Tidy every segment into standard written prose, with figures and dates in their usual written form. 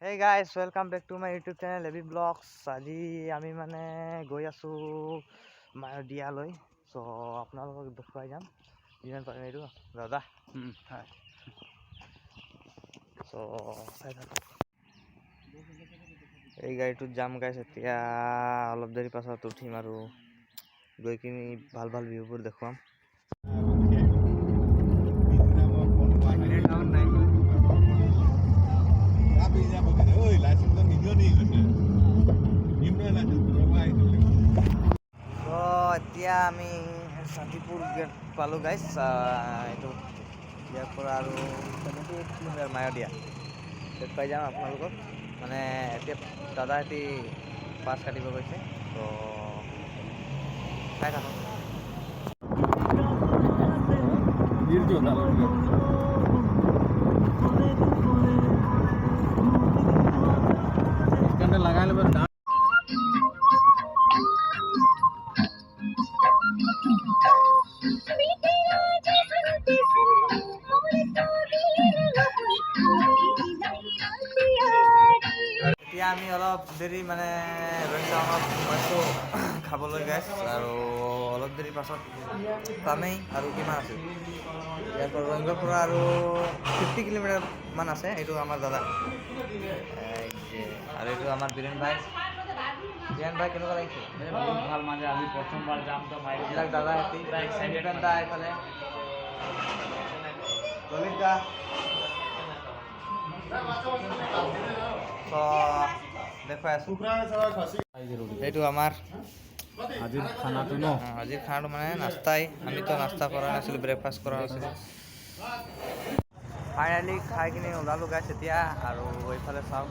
Hey guys, welcome back to my YouTube channel Heavy Vlogs. আজি আমি মানে গৈ আছো মায়দিয়ালৈ। সো আপোনালোকক দেখুৱাই যাম। যিমান পাৰিম এইটো দাদা। হাই। সো চাই থাকক। এই গাড়ীটোত যাম গাইছ এতিয়া অলপ দেৰি পাছত উঠিম আৰু গৈ কিনি ভাল ভিউবোৰ দেখুৱাম। এতিয়া আমি শান্তিপুৰ গেট পালোঁ গাইছ এইটো ইয়াৰ পৰা আৰু 78 কিলোমিটাৰ মায়দিয়া গেট পাই যাম আপোনালোকক মানে এতিয়া দাদা এটি পাছ কাটিব গৈছে তো চাই থাকক। লগাই ল'ব এতিয়া আমি অলপ দেৰি মানে সোমাইছোঁ খাবলৈ গাইছ আৰু অলপ দেৰি পাছত পামেই আৰু কিমান আছে ইয়াৰ পৰা ৰংগৰ পৰা আৰু 50 কিলোমিটাৰ মান আছে। এইটো আমাৰ দাদা আৰু এইটো আমাৰ বীৰেন ভাই কেনেকুৱা লাগিছে? বহুত ভাল মানে আমি প্ৰথমবাৰ যাম তো এইবিলাক দাদা দা এইফালে ললিতা দেখুৱাই আছোঁ। এইটো আমাৰ আজিৰ খানাটো মানে নাস্তাই আমিতো নাস্তা কৰা নাছিলোঁ, ব্ৰেকফাষ্ট কৰা নাছিলোঁ। ফাইনেলি খাই কিনি ওলালোঁ গাইছ এতিয়া আৰু এইফালে চাওক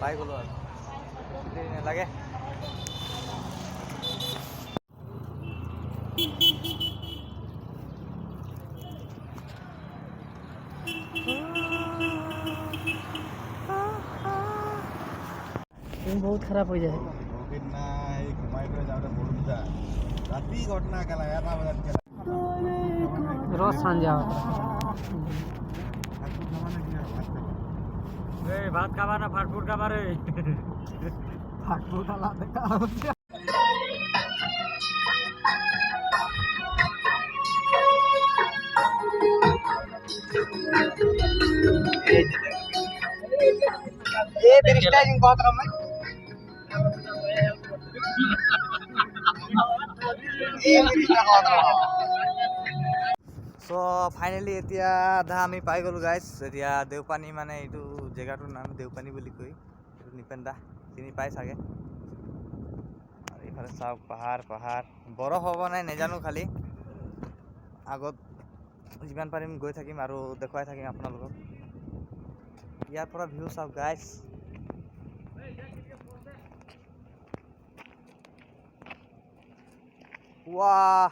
পাই গ'লোঁ আৰু নালাগে। बहुत खराब हो जाए रोज संजा ভাত খাবা না ফাটফুট খাবা রে? फाटफुट ये स्टाइलिंग बहुत रहा मैं সো ফাইনেলি এতিয়া আধা আমি পাই গ'লোঁ গাইছ। এতিয়া দেওপানী মানে এইটো জেগাটোৰ নাম দেওপানী বুলি কয়। এইটো নিপেন্দা চিনি পাই চাগে। আৰু এইফালে চাওক পাহাৰ বৰফ হ'ব নাই নেজানো, খালি আগত যিমান পাৰিম গৈ থাকিম আৰু দেখুৱাই থাকিম আপোনালোকক। ইয়াৰ পৰা ভিউ চাওক গাইছ। ৱাহ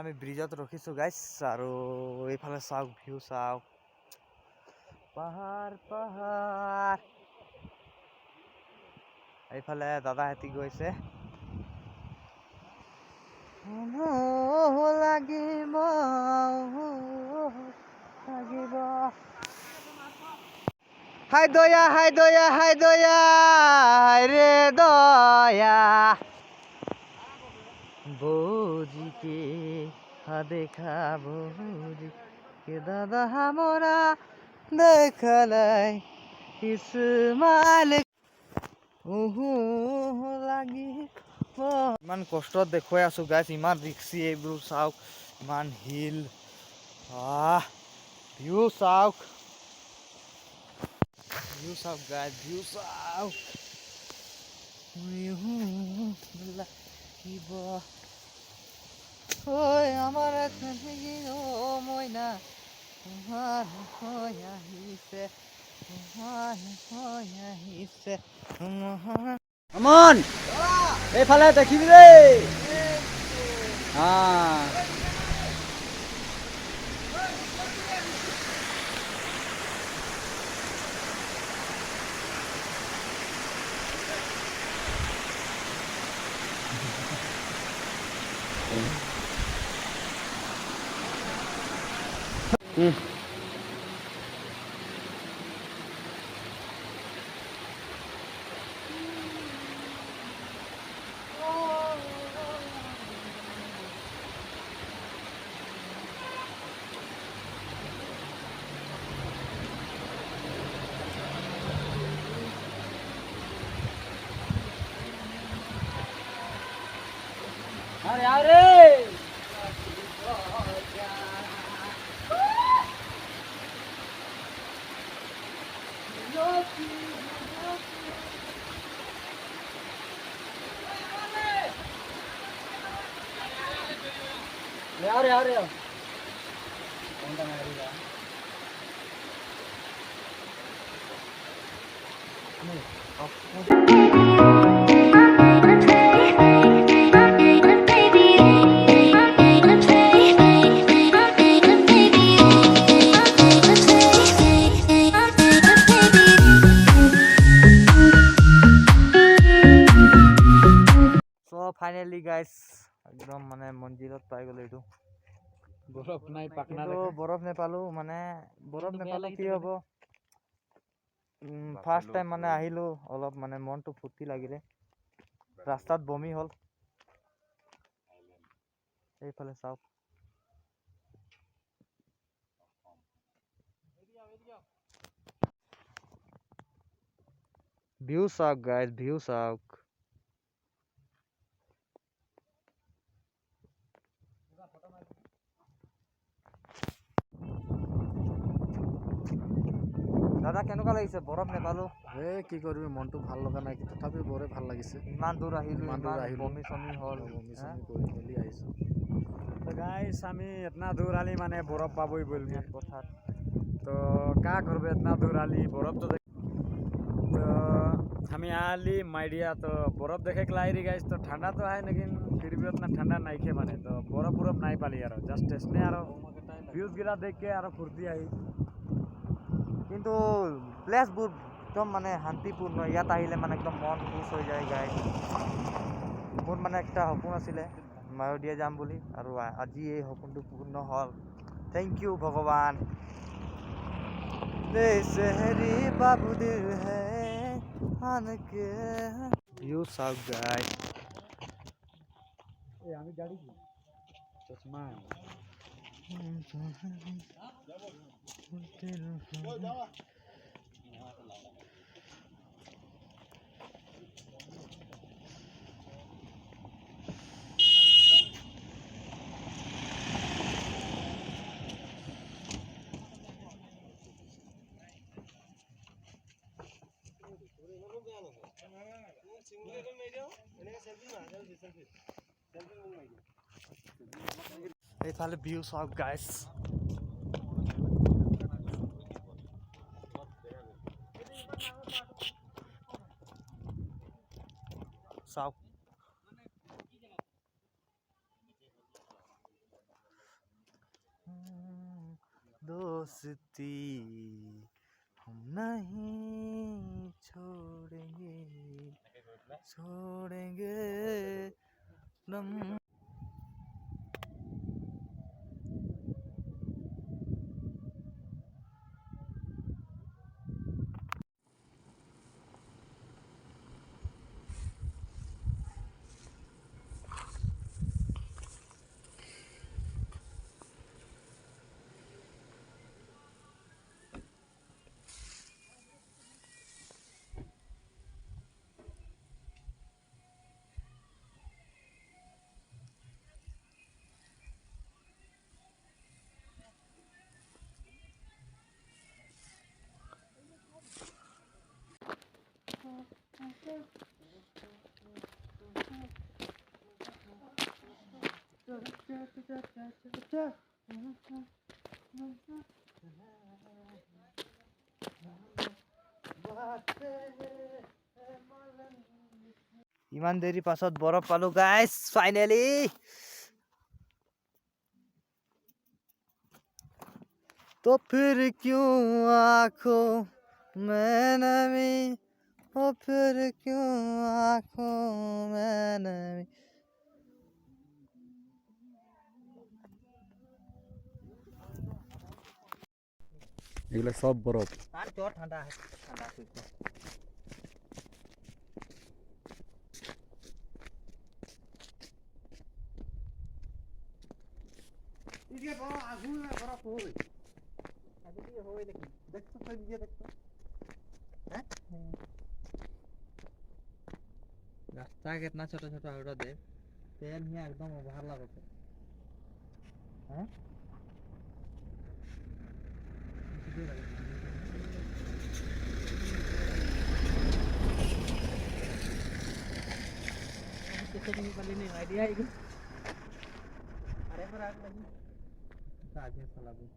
আমি ব্ৰিজত ৰখিছোঁ গাইছ আৰু এইফালে চাওক ভিউ চাওক পাহাৰ পাহাৰ এইফালে দাদাহেঁতি গৈছে লাগিব লাগিব হাই দয়া হাই দয়া হাই দয়া রে দয়া বৌজি के देखा बौजी के दादा हमरा देखलै इस्माइल লাগি ইমান কষ্টত দেখুৱাই আছো গাইছ ইমান ৰিক্সি এইবোৰ চাওক ইমান হিল ভিউ চাওক গাইছ ভিউ চাওক লাগিব ঐ আমাৰ মইনা আহিছে আমন এইফালে দেখিবি দেই अरे अरे ফাইনেলি গাইছ একদম মানে মন্দিৰত পাই গ'লো এইটো বৰফ নাই পাকনা বৰফ নেপালো মানে বৰফ নেপালো কি হ'ব ফাৰ্ষ্ট টাইম মানে আহিলো অলপ মানে মনটো ফূৰ্তি লাগিলে ৰাস্তাত বমি হ'ল এইফালে চাওক ভিউ চাওক গাইজ ভিউ চাওক দাদা কেনেকুৱা লাগিছে বৰফ নেপালো কি কৰিবি মনটো ভাল লগা নাই তথাপি বৰে ভাল লাগিছে ইমান দূৰ আহিলো ইমান দূৰ আহিলো বমি চমি হ'ল বমি চমি কৰি মেলি আহিছো तो गाइस আমি इतना दूर आली माने बरफ पाबई बोल के কথাত तो क्या करबे इतना दूर आली बरफ तो हम आली माइडिया तो बरफ देखे के लाई रही गाइस तो ठंडा तो है लेकिन फिर भी उतना ठंडा नहीं खे माने तो बरफ बरफ नहीं पाली यार जस्ट स्टेशन यार व्यूज गिरा देख के यार फुर्ती आई কিন্তু প্লেছবোৰ একদম মানে শান্তিপূৰ্ণ ইয়াত আহিলে মানে একদম মন খুশ হৈ যায় গাইজ মোৰ মানে একটা সপোন আছিলে মায়দিয়া যাম বুলি আৰু আজি এই সপোনটো পূৰ্ণ হ'ল থেংক ইউ ভগৱান শহৰি বাবু দিল হে আনকে ভিউ চাওক গাইজ আমি গাড়ি কি চশমা এইফালে ভিউ চাওক গাইজ চাওক दोस्ती हम नहीं छोड़ेंगे दम। ইমান দেৰি পাছত বৰফ পালো গাইস ফাইনেলি। तो फिर क्यों आंखों में नमी, ओ फिर क्यों आंखों में नमी। এগুলো সব বরফ। আর জ্বর ঠান্ডা ঠান্ডা इधर बड़ा आगू में बड़ा फूल अभी ये होए लेकिन देख तो ये देख तो हैं रास्ता कितना छोटा छोटा होड़ा दे तेल ही एकदम बाहर लगते हैं किसे नहीं पल्ली नहीं आइडिया है अरे पर आग लगी आगे साला कुछ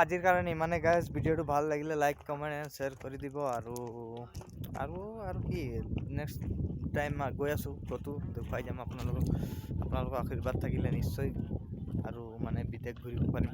আজিৰ কাৰণে ইমানে গাইজ ভিডিঅ'টো ভাল লাগিলে লাইক কমেণ্ট এণ্ড শ্বেয়াৰ কৰি দিব আৰু কি নেক্সট টাইম গৈ আছোঁ ক'তো দেখুৱাই যাম আপোনালোকৰ আশীৰ্বাদ থাকিলে নিশ্চয় আৰু মানে বিদেশ ঘূৰিব পাৰিম।